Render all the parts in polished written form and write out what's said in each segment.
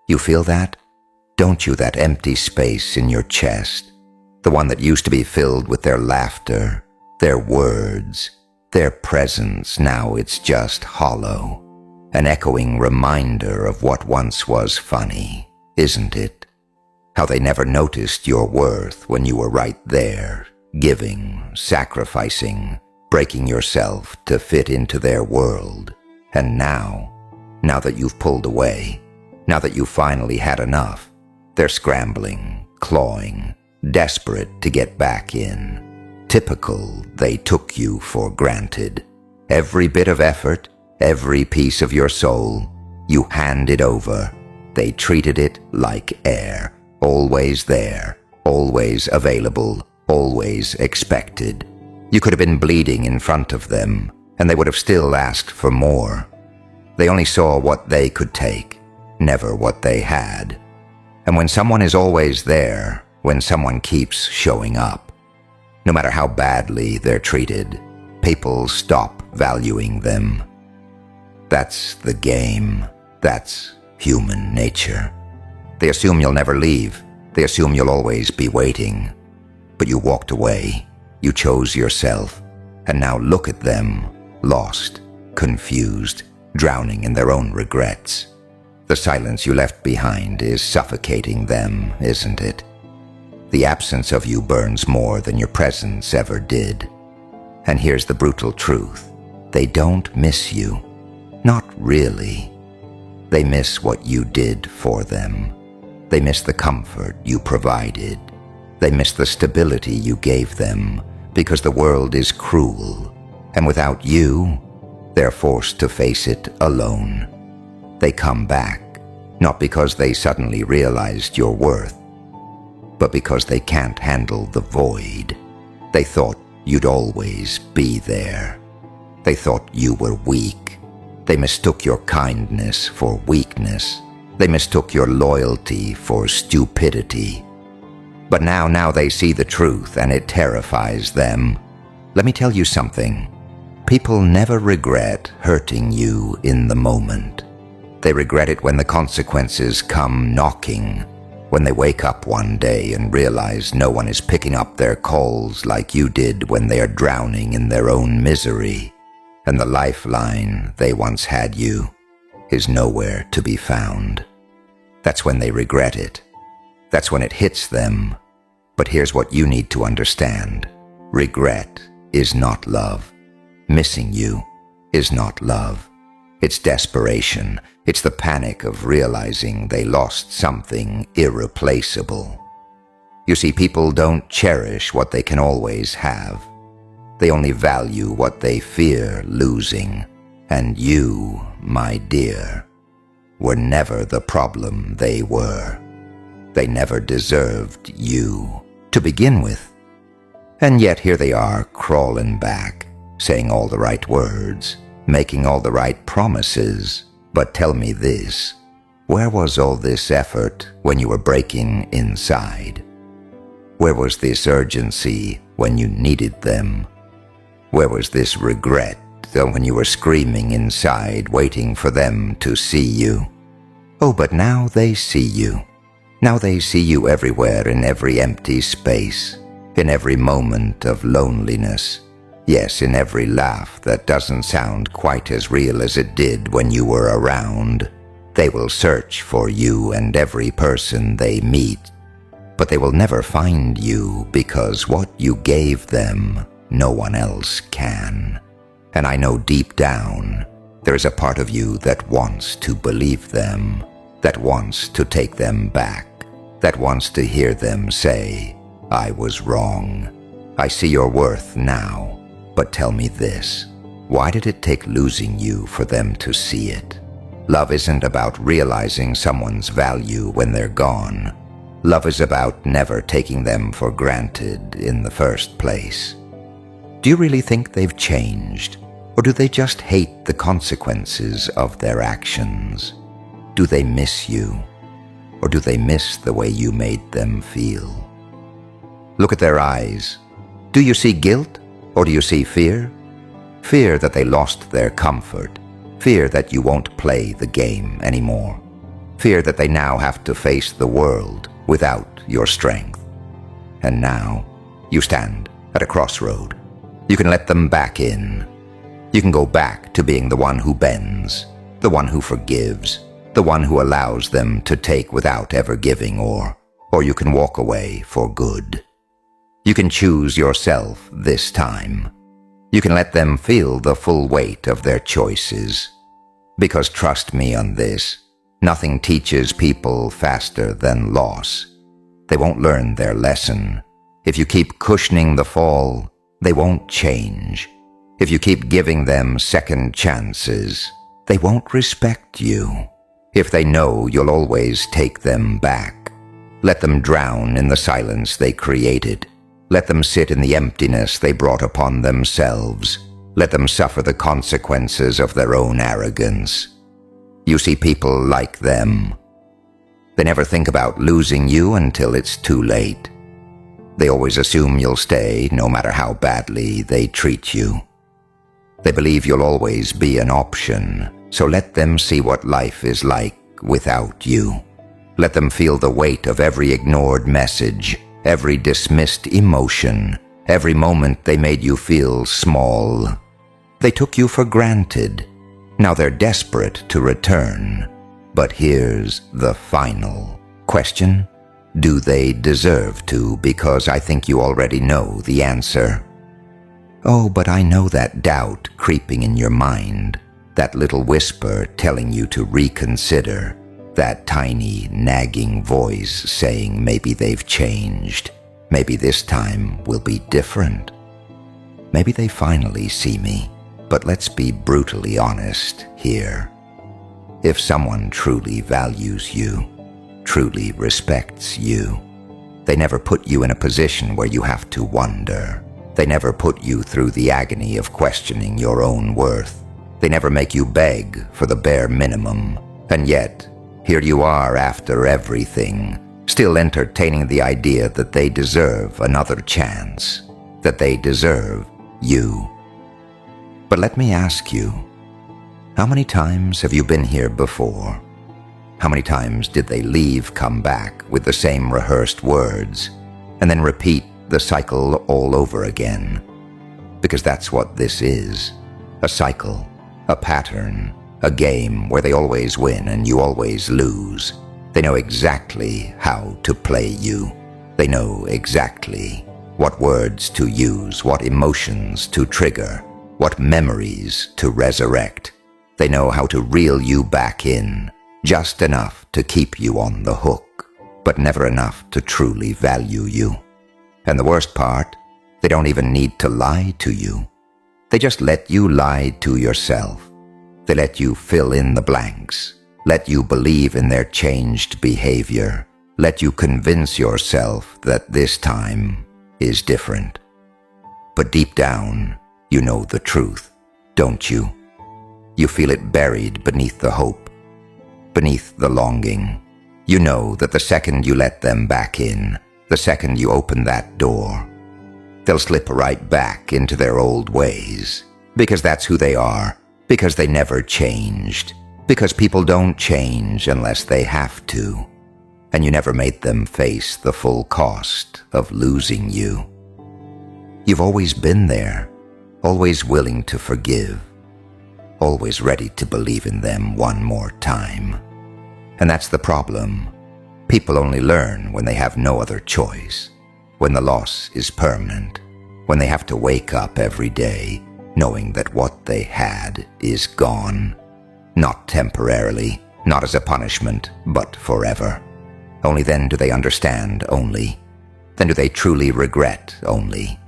You feel that? Don't you, that empty space in your chest? The one that used to be filled with their laughter, their words, their presence, now it's just hollow. An echoing reminder of what once was funny, isn't it? How they never noticed your worth when you were right there, giving, sacrificing, breaking yourself to fit into their world. And now that you've pulled away, now that you've finally had enough, they're scrambling, clawing, desperate to get back in. Typical, they took you for granted. Every bit of effort, every piece of your soul, you handed over. They treated it like air, always there, always available, always expected. You could have been bleeding in front of them, and they would have still asked for more. They only saw what they could take, never what they had. And when someone is always there, when someone keeps showing up, no matter how badly they're treated, people stop valuing them. That's the game. That's human nature. They assume you'll never leave. They assume you'll always be waiting. But you walked away. You chose yourself. And now look at them, lost, confused, drowning in their own regrets. The silence you left behind is suffocating them, isn't it? The absence of you burns more than your presence ever did. And here's the brutal truth. They don't miss you. Not really. They miss what you did for them. They miss the comfort you provided. They miss the stability you gave them, because the world is cruel, and without you, they're forced to face it alone. They come back, not because they suddenly realized your worth, but because they can't handle the void. They thought you'd always be there. They thought you were weak. They mistook your kindness for weakness. They mistook your loyalty for stupidity. But now they see the truth, and it terrifies them. Let me tell you something. People never regret hurting you in the moment. They regret it when the consequences come knocking, when they wake up one day and realize no one is picking up their calls like you did when they are drowning in their own misery, and the lifeline they once had you is nowhere to be found. That's when they regret it. That's when it hits them. But here's what you need to understand. Regret is not love. Missing you is not love. It's desperation. It's the panic of realizing they lost something irreplaceable. You see, people don't cherish what they can always have. They only value what they fear losing. And you, my dear, were never the problem they were. They never deserved you to begin with. And yet here they are, crawling back, saying all the right words, making all the right promises. But tell me this, where was all this effort when you were breaking inside? Where was this urgency when you needed them? Where was this regret when you were screaming inside, waiting for them to see you? Oh, but now they see you. Now they see you everywhere, in every empty space, in every moment of loneliness. Yes, in every laugh that doesn't sound quite as real as it did when you were around. They will search for you and every person they meet, but they will never find you, because what you gave them, no one else can. And I know deep down, there is a part of you that wants to believe them, that wants to take them back, that wants to hear them say, I was wrong. I see your worth now, but tell me this, why did it take losing you for them to see it? Love isn't about realizing someone's value when they're gone. Love is about never taking them for granted in the first place. Do you really think they've changed? Or do they just hate the consequences of their actions? Do they miss you? Or do they miss the way you made them feel? Look at their eyes. Do you see guilt, or do you see fear? Fear that they lost their comfort. Fear that you won't play the game anymore. Fear that they now have to face the world without your strength. And now, you stand at a crossroad. You can let them back in. You can go back to being the one who bends, the one who forgives, the one who allows them to take without ever giving, or you can walk away for good. You can choose yourself this time. You can let them feel the full weight of their choices. Because trust me on this, nothing teaches people faster than loss. They won't learn their lesson. If you keep cushioning the fall, they won't change. If you keep giving them second chances, they won't respect you. If they know you'll always take them back, let them drown in the silence they created. Let them sit in the emptiness they brought upon themselves. Let them suffer the consequences of their own arrogance. You see people like them. They never think about losing you until it's too late. They always assume you'll stay no matter how badly they treat you. They believe you'll always be an option, so let them see what life is like without you. Let them feel the weight of every ignored message, every dismissed emotion, every moment they made you feel small. They took you for granted. Now they're desperate to return. But here's the final question. Do they deserve to? Because I think you already know the answer. Oh, but I know that doubt creeping in your mind, that little whisper telling you to reconsider, that tiny nagging voice saying maybe they've changed, maybe this time will be different. Maybe they finally see me, but let's be brutally honest here. If someone truly values you, truly respects you, they never put you in a position where you have to wonder. They never put you through the agony of questioning your own worth. They never make you beg for the bare minimum. And yet, here you are after everything, still entertaining the idea that they deserve another chance, that they deserve you. But let me ask you, how many times have you been here before? How many times did they leave, come back with the same rehearsed words, and then repeat the cycle all over again? Because that's what this is. A cycle, a pattern, a game where they always win and you always lose. They know exactly how to play you. They know exactly what words to use, what emotions to trigger, what memories to resurrect. They know how to reel you back in, just enough to keep you on the hook, but never enough to truly value you. And the worst part, they don't even need to lie to you. They just let you lie to yourself. They let you fill in the blanks, let you believe in their changed behavior, let you convince yourself that this time is different. But deep down, you know the truth, don't you? You feel it buried beneath the hope, beneath the longing. You know that the second you let them back in, the second you open that door, they'll slip right back into their old ways. Because that's who they are. Because they never changed. Because people don't change unless they have to. And you never made them face the full cost of losing you. You've always been there, always willing to forgive, always ready to believe in them one more time. And that's the problem. People only learn when they have no other choice, when the loss is permanent, when they have to wake up every day knowing that what they had is gone, not temporarily, not as a punishment, but forever. Only then do they understand only. Then do they truly regret only.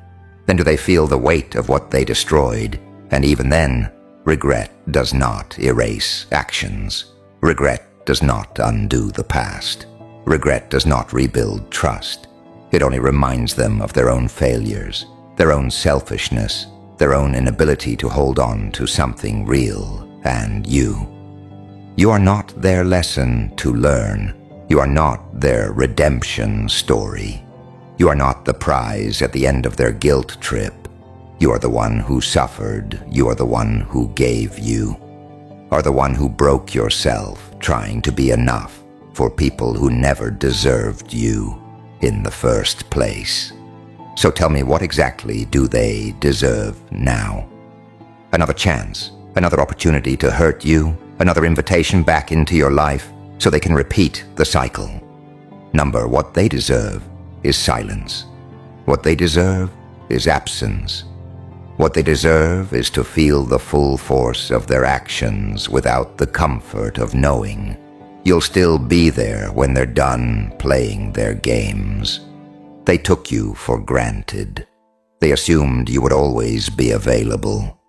Then do they feel the weight of what they destroyed, and even then, regret does not erase actions. Regret does not undo the past. Regret does not rebuild trust. It only reminds them of their own failures, their own selfishness, their own inability to hold on to something real. And you are not their lesson to learn. You are not their redemption story. You are not the prize at the end of their guilt trip. You are the one who suffered. You are the one who gave. You are the one who broke yourself trying to be enough for people who never deserved you in the first place. So tell me, what exactly do they deserve now? Another chance, another opportunity to hurt you, another invitation back into your life so they can repeat the cycle. Number, what they deserve is silence. What they deserve is absence. What they deserve is to feel the full force of their actions without the comfort of knowing you'll still be there when they're done playing their games. They took you for granted. They assumed you would always be available.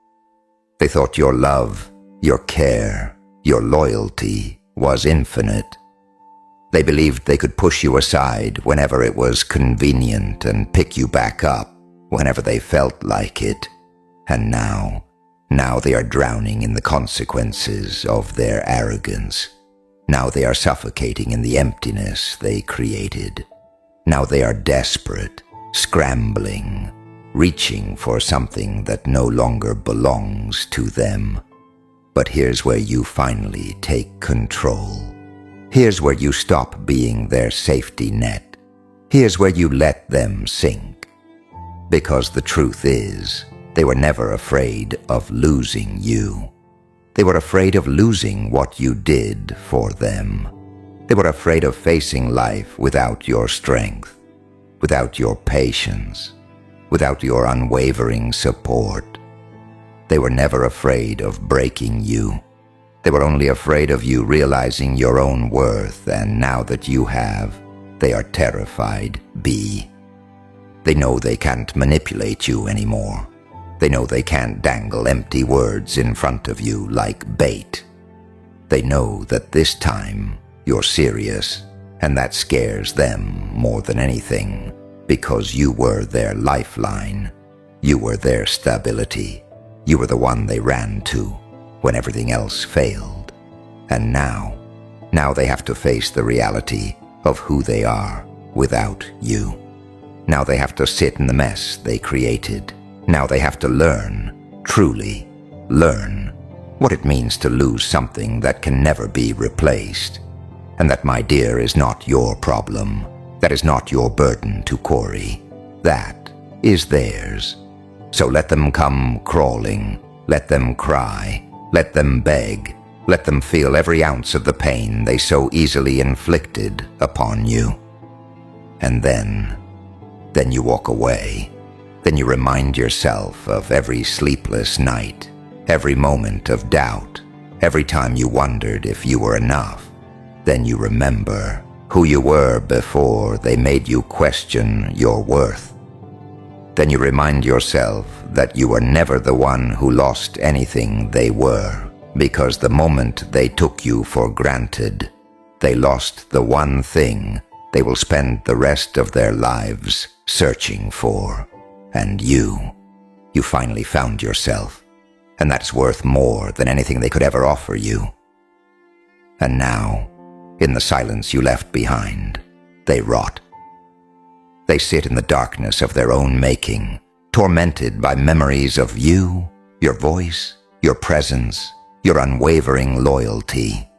They thought your love, your care, your loyalty was infinite. They believed they could push you aside whenever it was convenient and pick you back up whenever they felt like it. And now they are drowning in the consequences of their arrogance. Now they are suffocating in the emptiness they created. Now they are desperate, scrambling, reaching for something that no longer belongs to them. But here's where you finally take control. Here's where you stop being their safety net. Here's where you let them sink. Because the truth is, they were never afraid of losing you. They were afraid of losing what you did for them. They were afraid of facing life without your strength, without your patience, without your unwavering support. They were never afraid of breaking you. They were only afraid of you realizing your own worth, and now that you have, they are terrified. They know they can't manipulate you anymore. They know they can't dangle empty words in front of you like bait. They know that this time you're serious, and that scares them more than anything, because you were their lifeline. You were their stability. You were the one they ran to when everything else failed. And now they have to face the reality of who they are without you. Now they have to sit in the mess they created. Now they have to learn, truly learn, what it means to lose something that can never be replaced. And that, my dear, is not your problem. That is not your burden to Corey. That is theirs. So let them come crawling. Let them cry. Let them beg. Let them feel every ounce of the pain they so easily inflicted upon you. And then you walk away. Then you remind yourself of every sleepless night, every moment of doubt, every time you wondered if you were enough. Then you remember who you were before they made you question your worth. Then you remind yourself that you were never the one who lost anything they were, because the moment they took you for granted, they lost the one thing they will spend the rest of their lives searching for. And you finally found yourself, and that's worth more than anything they could ever offer you. And now, in the silence you left behind, they rot. They sit in the darkness of their own making, tormented by memories of you, your voice, your presence, your unwavering loyalty.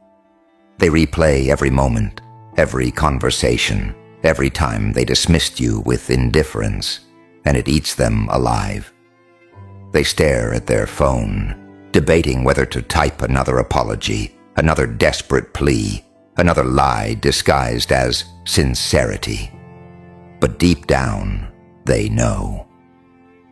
They replay every moment, every conversation, every time they dismissed you with indifference, and it eats them alive. They stare at their phone, debating whether to type another apology, another desperate plea, another lie disguised as sincerity. But deep down, they know.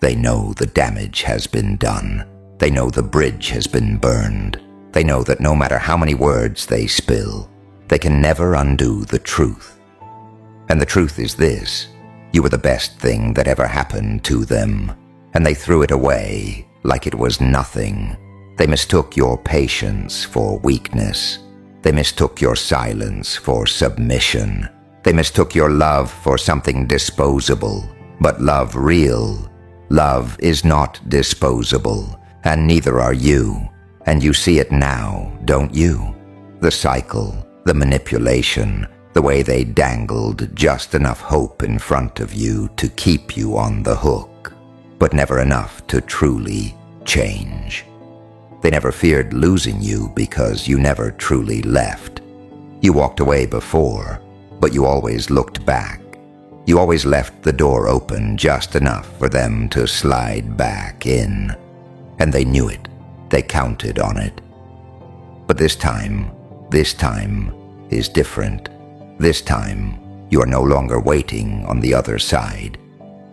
They know the damage has been done. They know the bridge has been burned. They know that no matter how many words they spill, they can never undo the truth. And the truth is this: you were the best thing that ever happened to them, and they threw it away like it was nothing. They mistook your patience for weakness. They mistook your silence for submission. They mistook your love for something disposable. But love real, love is not disposable, and neither are you. And you see it now, don't you? The cycle, the manipulation, the way they dangled just enough hope in front of you to keep you on the hook, but never enough to truly change. They never feared losing you because you never truly left. You walked away before, but you always looked back. You always left the door open just enough for them to slide back in. And they knew it. They counted on it. But this time is different. This time, you are no longer waiting on the other side.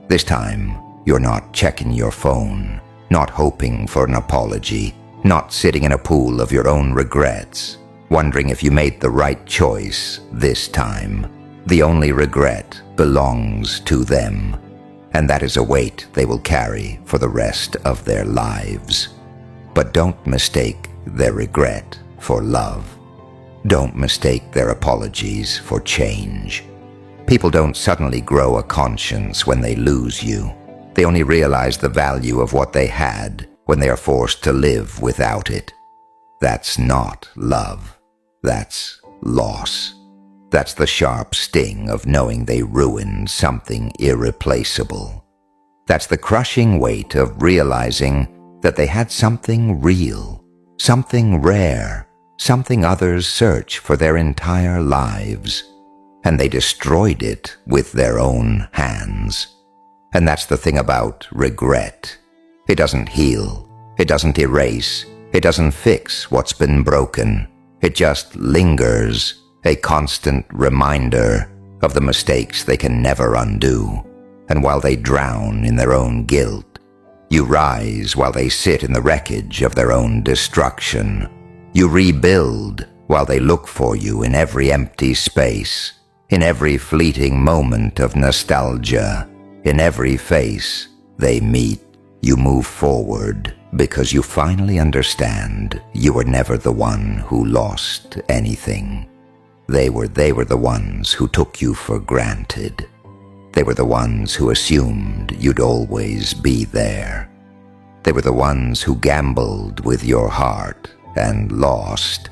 This time, you're not checking your phone, not hoping for an apology, not sitting in a pool of your own regrets, wondering if you made the right choice this time. The only regret belongs to them, and that is a weight they will carry for the rest of their lives. But don't mistake their regret for love. Don't mistake their apologies for change. People don't suddenly grow a conscience when they lose you. They only realize the value of what they had when they are forced to live without it. That's not love. That's loss. That's the sharp sting of knowing they ruined something irreplaceable. That's the crushing weight of realizing that they had something real, something rare, something others search for their entire lives, and they destroyed it with their own hands. And that's the thing about regret. It doesn't heal, it doesn't erase, it doesn't fix what's been broken. It just lingers, a constant reminder of the mistakes they can never undo. And while they drown in their own guilt, you rise while they sit in the wreckage of their own destruction. You rebuild while they look for you in every empty space, in every fleeting moment of nostalgia, in every face they meet. You move forward because you finally understand you were never the one who lost anything. They were the ones who took you for granted. They were the ones who assumed you'd always be there. They were the ones who gambled with your heart and lost.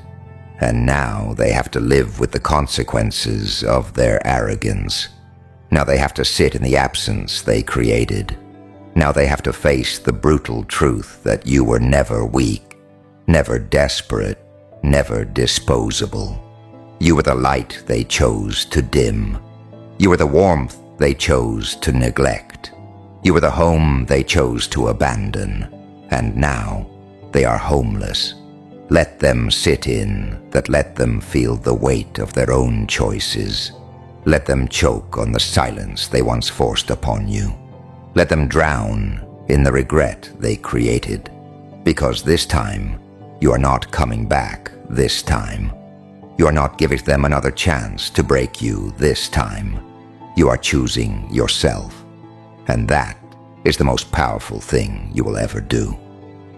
And now they have to live with the consequences of their arrogance. Now they have to sit in the absence they created. Now they have to face the brutal truth that you were never weak, never desperate, never disposable. You were the light they chose to dim. You were the warmth they chose to neglect. You were the home they chose to abandon. And now they are homeless. Let them sit in that let them feel the weight of their own choices. Let them choke on the silence they once forced upon you. Let them drown in the regret they created. Because this time, you are not coming back this time. You are not giving them another chance to break you this time. You are choosing yourself. And that is the most powerful thing you will ever do.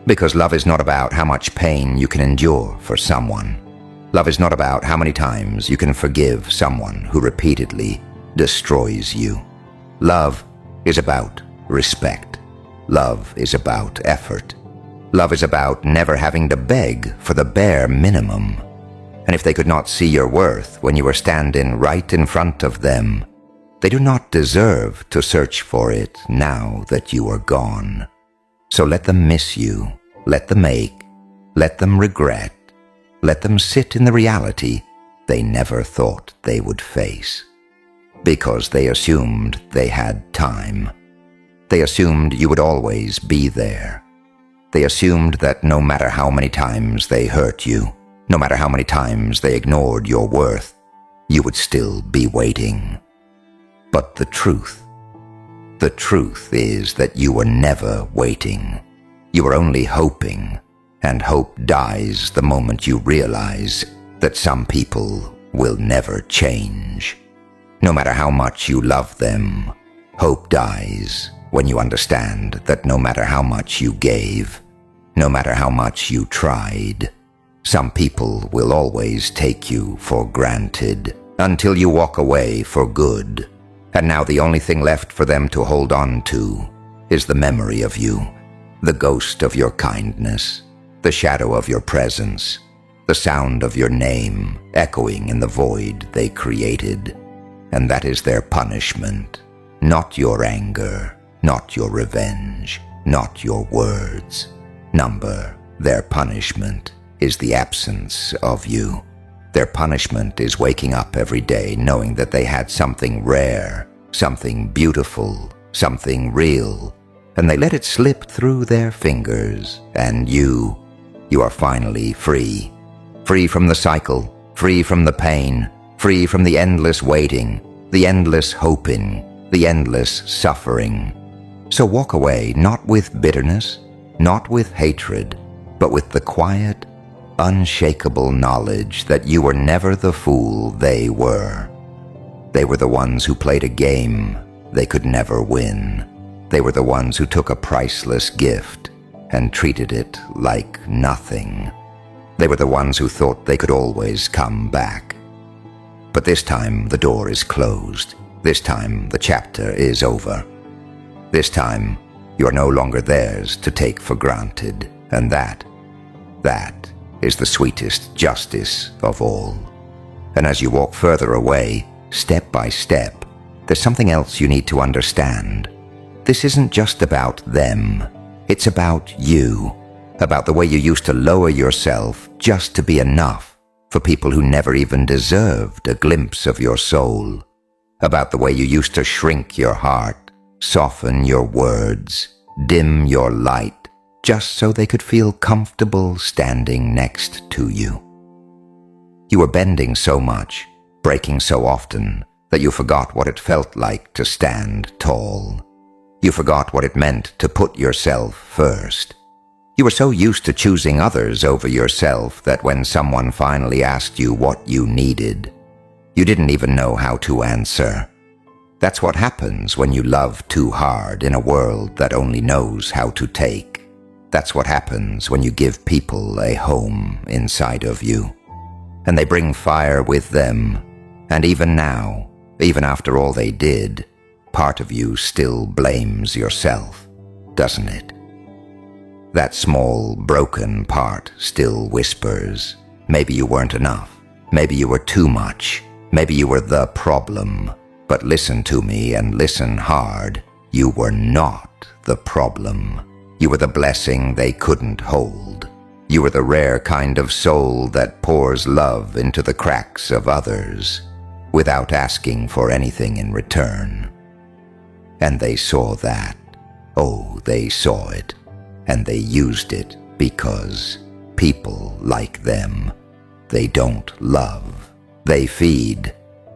Because love is not about how much pain you can endure for someone. Love is not about how many times you can forgive someone who repeatedly destroys you. Love is about respect. Love is about effort. Love is about never having to beg for the bare minimum. And if they could not see your worth when you were standing right in front of them, they do not deserve to search for it now that you are gone. So let them miss you, let them ache, let them regret, let them sit in the reality they never thought they would face. Because they assumed they had time. They assumed you would always be there. They assumed that no matter how many times they hurt you, no matter how many times they ignored your worth, you would still be waiting. But the truth is that you were never waiting. You were only hoping, and hope dies the moment you realize that some people will never change. No matter how much you love them, hope dies when you understand that no matter how much you gave, no matter how much you tried, some people will always take you for granted until you walk away for good. And now the only thing left for them to hold on to is the memory of you, the ghost of your kindness, the shadow of your presence, the sound of your name echoing in the void they created. And that is their punishment, not your anger, not your revenge, not your words. Number, their punishment is the absence of you. Their punishment is waking up every day knowing that they had something rare, something beautiful, something real, and they let it slip through their fingers, and you are finally free. Free from the cycle, free from the pain, free from the endless waiting, the endless hoping, the endless suffering. So walk away not with bitterness, not with hatred, but with the quiet, unshakable knowledge that you were never the fool they were. They were the ones who played a game they could never win. They were the ones who took a priceless gift and treated it like nothing. They were the ones who thought they could always come back. But this time the door is closed. This time the chapter is over. This time you are no longer theirs to take for granted, and that is the sweetest justice of all. And as you walk further away, step by step, there's something else you need to understand. This isn't just about them. It's about you, about the way you used to lower yourself just to be enough for people who never even deserved a glimpse of your soul, about the way you used to shrink your heart, soften your words, dim your light, just so they could feel comfortable standing next to you. You were bending so much, breaking so often, that you forgot what it felt like to stand tall. You forgot what it meant to put yourself first. You were so used to choosing others over yourself that when someone finally asked you what you needed, you didn't even know how to answer. That's what happens when you love too hard in a world that only knows how to take. That's what happens when you give people a home inside of you. And they bring fire with them. And even now, even after all they did, part of you still blames yourself, doesn't it? That small, broken part still whispers, maybe you weren't enough, maybe you were too much, maybe you were the problem. But listen to me and listen hard. You were not the problem. You were the blessing they couldn't hold. You were the rare kind of soul that pours love into the cracks of others without asking for anything in return. And they saw that. Oh, they saw it. And they used it because people like them, they don't love. They feed.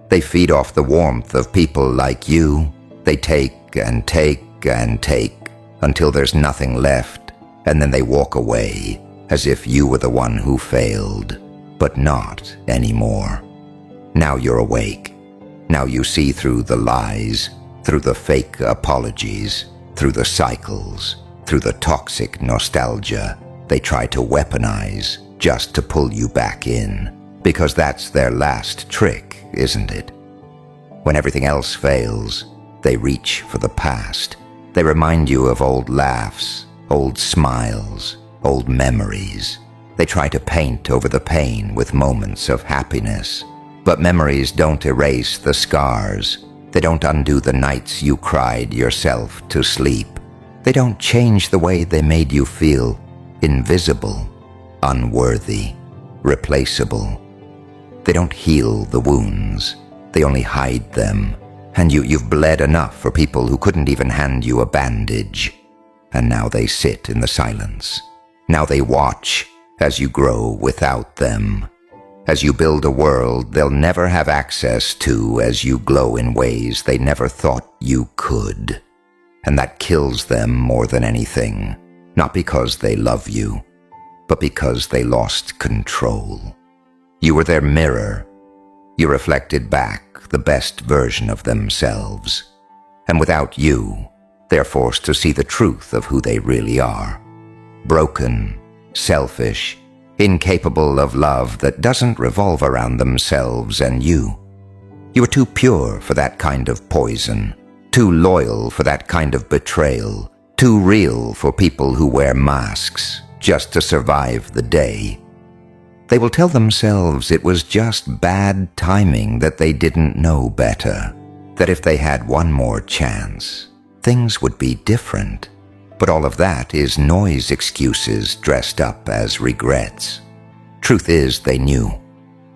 They feed off the warmth of people like you. They take and take and take until there's nothing left, and then they walk away as if you were the one who failed, but not anymore. Now you're awake. Now you see through the lies, through the fake apologies, through the cycles, through the toxic nostalgia they try to weaponize just to pull you back in, because that's their last trick, isn't it? When everything else fails, they reach for the past. They remind you of old laughs, old smiles, old memories. They try to paint over the pain with moments of happiness. But memories don't erase the scars. They don't undo the nights you cried yourself to sleep. They don't change the way they made you feel invisible, unworthy, replaceable. They don't heal the wounds. They only hide them. And you've bled enough for people who couldn't even hand you a bandage. And now they sit in the silence. Now they watch as you grow without them. As you build a world they'll never have access to, as you glow in ways they never thought you could. And that kills them more than anything. Not because they love you, but because they lost control. You were their mirror. You reflected back the best version of themselves. And without you, they're forced to see the truth of who they really are. Broken, selfish, incapable of love that doesn't revolve around themselves and you. You were too pure for that kind of poison, too loyal for that kind of betrayal, too real for people who wear masks just to survive the day. They will tell themselves it was just bad timing, that they didn't know better, that if they had one more chance, things would be different. But all of that is noise excuses dressed up as regrets. Truth is, they knew.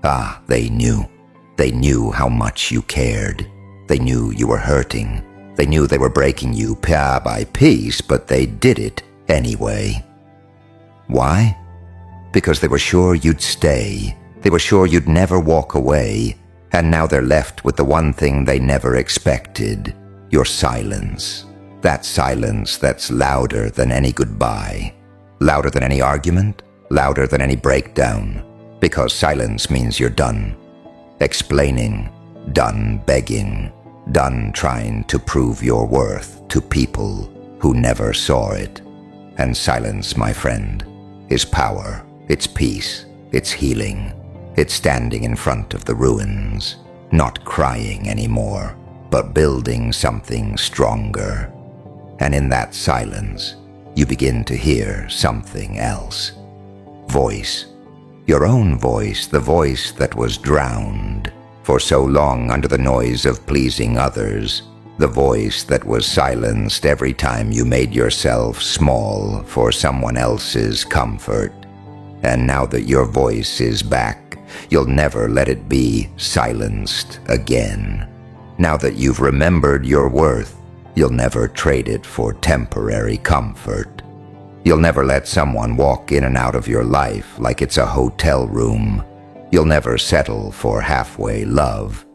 Ah, they knew. They knew how much you cared. They knew you were hurting. They knew they were breaking you piece by piece, but they did it anyway. Why? Because they were sure you'd stay. They were sure you'd never walk away. And now they're left with the one thing they never expected, your silence. That silence that's louder than any goodbye. Louder than any argument. Louder than any breakdown. Because silence means you're done explaining, done begging, done trying to prove your worth to people who never saw it. And silence, my friend, is power, it's peace, it's healing. It's standing in front of the ruins, not crying anymore, but building something stronger. And in that silence, you begin to hear something else. Voice. Your own voice, the voice that was drowned for so long under the noise of pleasing others, the voice that was silenced every time you made yourself small for someone else's comfort. And now that your voice is back, you'll never let it be silenced again. Now that you've remembered your worth, you'll never trade it for temporary comfort. You'll never let someone walk in and out of your life like it's a hotel room. You'll never settle for halfway love.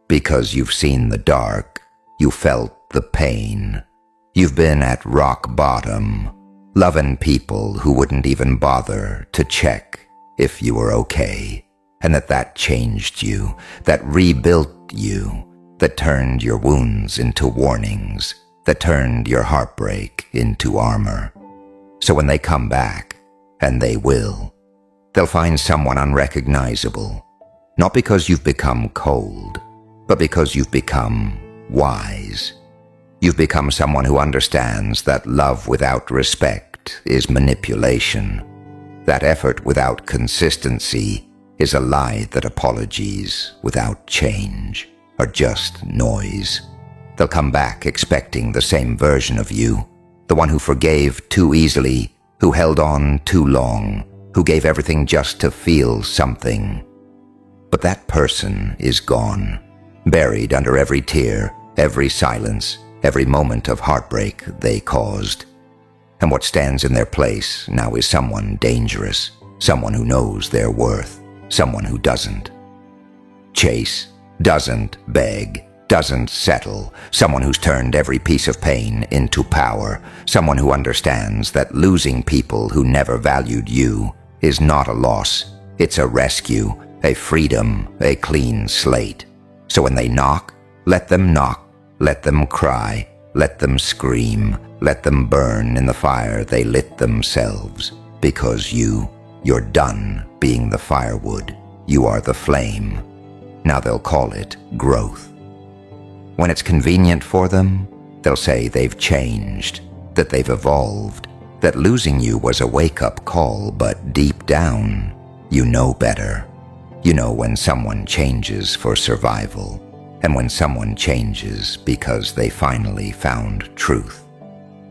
Because you've seen the dark, you felt the pain. You've been at rock bottom, loving people who wouldn't even bother to check if you were okay. And that changed you, that rebuilt you, that turned your wounds into warnings, that turned your heartbreak into armor. So when they come back, and they will, they'll find someone unrecognizable, not because you've become cold, but because you've become wise. You've become someone who understands that love without respect is manipulation, that effort without consistency is a lie, that apologies without change are just noise. They'll come back expecting the same version of you, the one who forgave too easily, who held on too long, who gave everything just to feel something. But that person is gone, buried under every tear, every silence, every moment of heartbreak they caused. And what stands in their place now is someone dangerous, someone who knows their worth, someone who doesn't chase, doesn't beg, doesn't settle, someone who's turned every piece of pain into power, someone who understands that losing people who never valued you is not a loss, it's a rescue, a freedom, a clean slate. So when they knock, let them knock, let them cry, let them scream, let them burn in the fire they lit themselves, because you're done being the firewood, you are the flame. Now they'll call it growth. When it's convenient for them, they'll say they've changed, that they've evolved, that losing you was a wake-up call, but deep down, you know better. You know when someone changes for survival, and when someone changes because they finally found truth.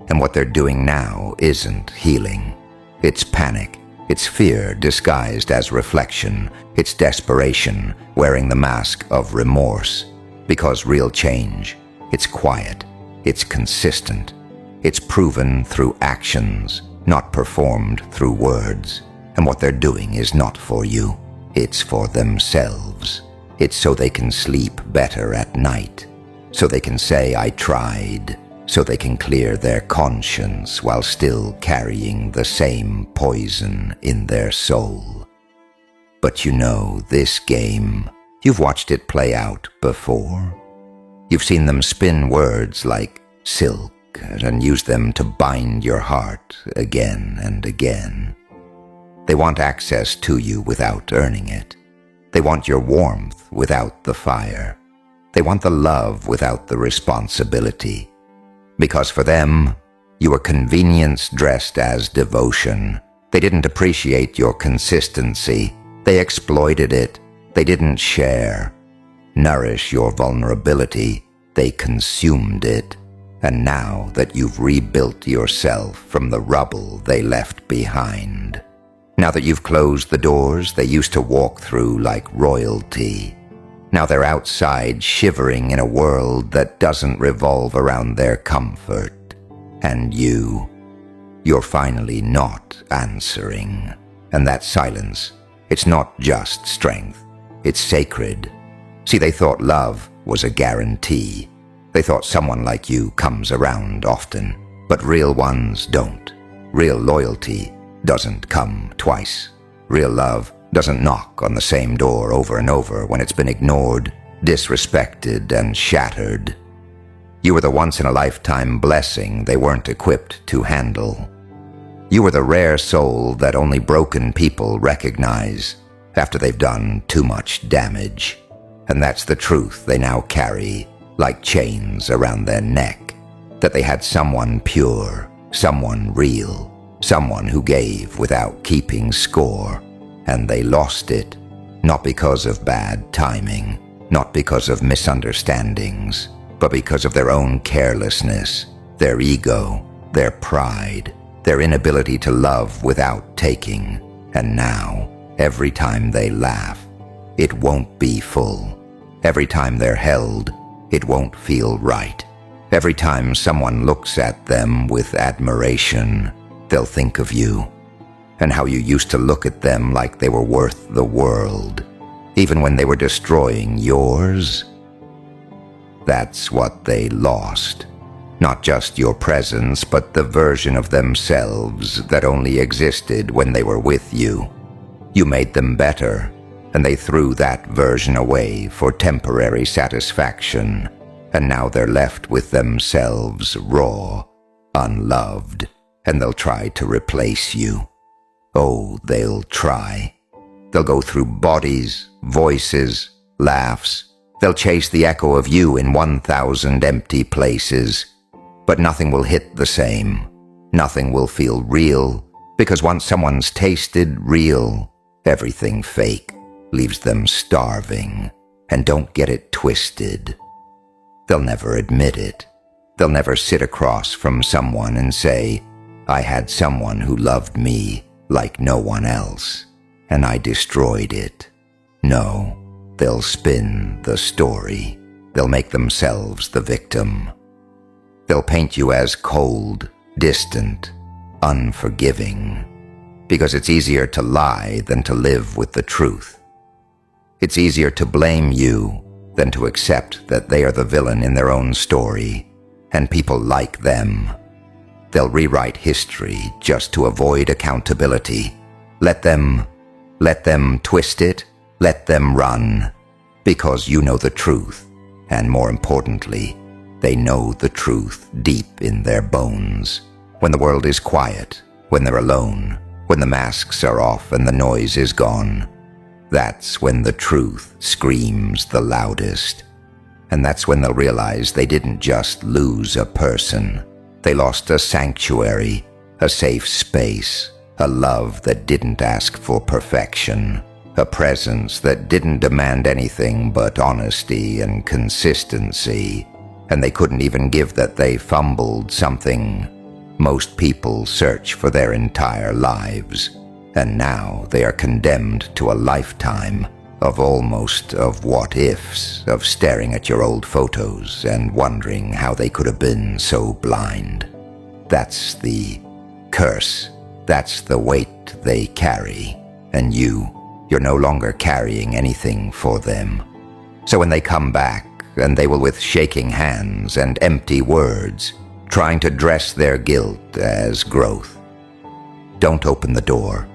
And what they're doing now isn't healing. It's panic. It's fear disguised as reflection. It's desperation wearing the mask of remorse. Because real change, it's quiet, it's consistent, it's proven through actions, not performed through words. And what they're doing is not for you, it's for themselves. It's so they can sleep better at night, so they can say, I tried, so they can clear their conscience while still carrying the same poison in their soul. But you know, this game, you've watched it play out before. You've seen them spin words like silk and use them to bind your heart again and again. They want access to you without earning it. They want your warmth without the fire. They want the love without the responsibility. Because for them, you were convenience dressed as devotion. They didn't appreciate your consistency. They exploited it. They didn't share, nourish your vulnerability. They consumed it. And now that you've rebuilt yourself from the rubble they left behind, Now that you've closed the doors they used to walk through like royalty. Now they're outside shivering in a world that doesn't revolve around their comfort. And you're finally not answering. And that silence, it's not just strength, it's sacred. See, they thought love was a guarantee. They thought someone like you comes around often, but real ones don't. Real loyalty doesn't come twice. Real love doesn't knock on the same door over and over when it's been ignored, disrespected, and shattered. You were the once-in-a-lifetime blessing they weren't equipped to handle. You were the rare soul that only broken people recognize after they've done too much damage. And that's the truth they now carry like chains around their neck, that they had someone pure, someone real, someone who gave without keeping score, and they lost it, not because of bad timing, not because of misunderstandings, but because of their own carelessness, their ego, their pride, their inability to love without taking. And now, every time they laugh, it won't be full. Every time they're held, it won't feel right. Every time someone looks at them with admiration, they'll think of you, and how you used to look at them like they were worth the world, even when they were destroying yours. That's what they lost. Not just your presence, but the version of themselves that only existed when they were with you. You made them better, and they threw that version away for temporary satisfaction, and now they're left with themselves raw, unloved, and they'll try to replace you. Oh, they'll try. They'll go through bodies, voices, laughs. They'll chase the echo of you in 1,000 empty places. But nothing will hit the same. Nothing will feel real, because once someone's tasted real, everything fake leaves them starving. And don't get it twisted. They'll never admit it. They'll never sit across from someone and say, I had someone who loved me like no one else, and I destroyed it. No, they'll spin the story. They'll make themselves the victim. They'll paint you as cold, distant, unforgiving, because it's easier to lie than to live with the truth. It's easier to blame you than to accept that they are the villain in their own story, and people like them. They'll rewrite history just to avoid accountability. Let them twist it, let them run, because you know the truth, and more importantly, they know the truth deep in their bones. When the world is quiet, when they're alone, when the masks are off and the noise is gone, that's when the truth screams the loudest. And that's when they'll realize they didn't just lose a person. They lost a sanctuary, a safe space, a love that didn't ask for perfection, a presence that didn't demand anything but honesty and consistency. And they couldn't even give that they fumbled something most people search for their entire lives. And now they are condemned to a lifetime of what-ifs, of staring at your old photos and wondering how they could have been so blind. That's the curse. That's the weight they carry. And you're no longer carrying anything for them. So when they come back, and they will with shaking hands and empty words, trying to dress their guilt as growth. Don't open the door.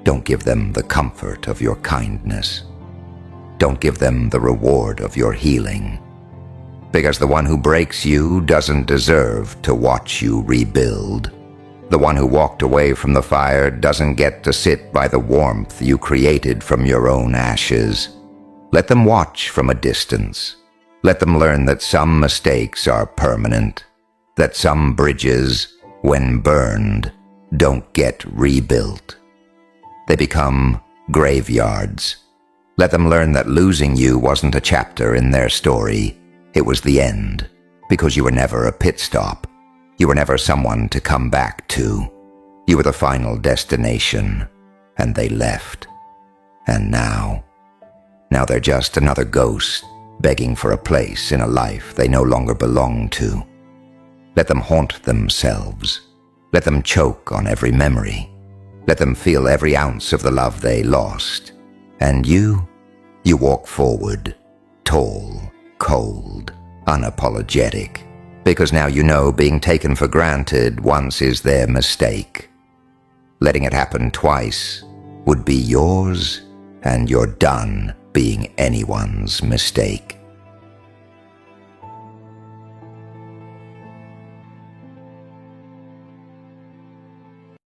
Don't give them the comfort of your kindness. Don't give them the reward of your healing. Because the one who breaks you doesn't deserve to watch you rebuild. The one who walked away from the fire doesn't get to sit by the warmth you created from your own ashes. Let them watch from a distance. Let them learn that some mistakes are permanent, that some bridges, when burned, don't get rebuilt. They become graveyards. Let them learn that losing you wasn't a chapter in their story. It was the end, because you were never a pit stop. You were never someone to come back to. You were the final destination, and they left. And now they're just another ghost begging for a place in a life they no longer belong to. Let them haunt themselves. Let them choke on every memory. Let them feel every ounce of the love they lost. And you walk forward, tall, cold, unapologetic, because now you know being taken for granted once is their mistake. Letting it happen twice would be yours, and you're done being anyone's mistake.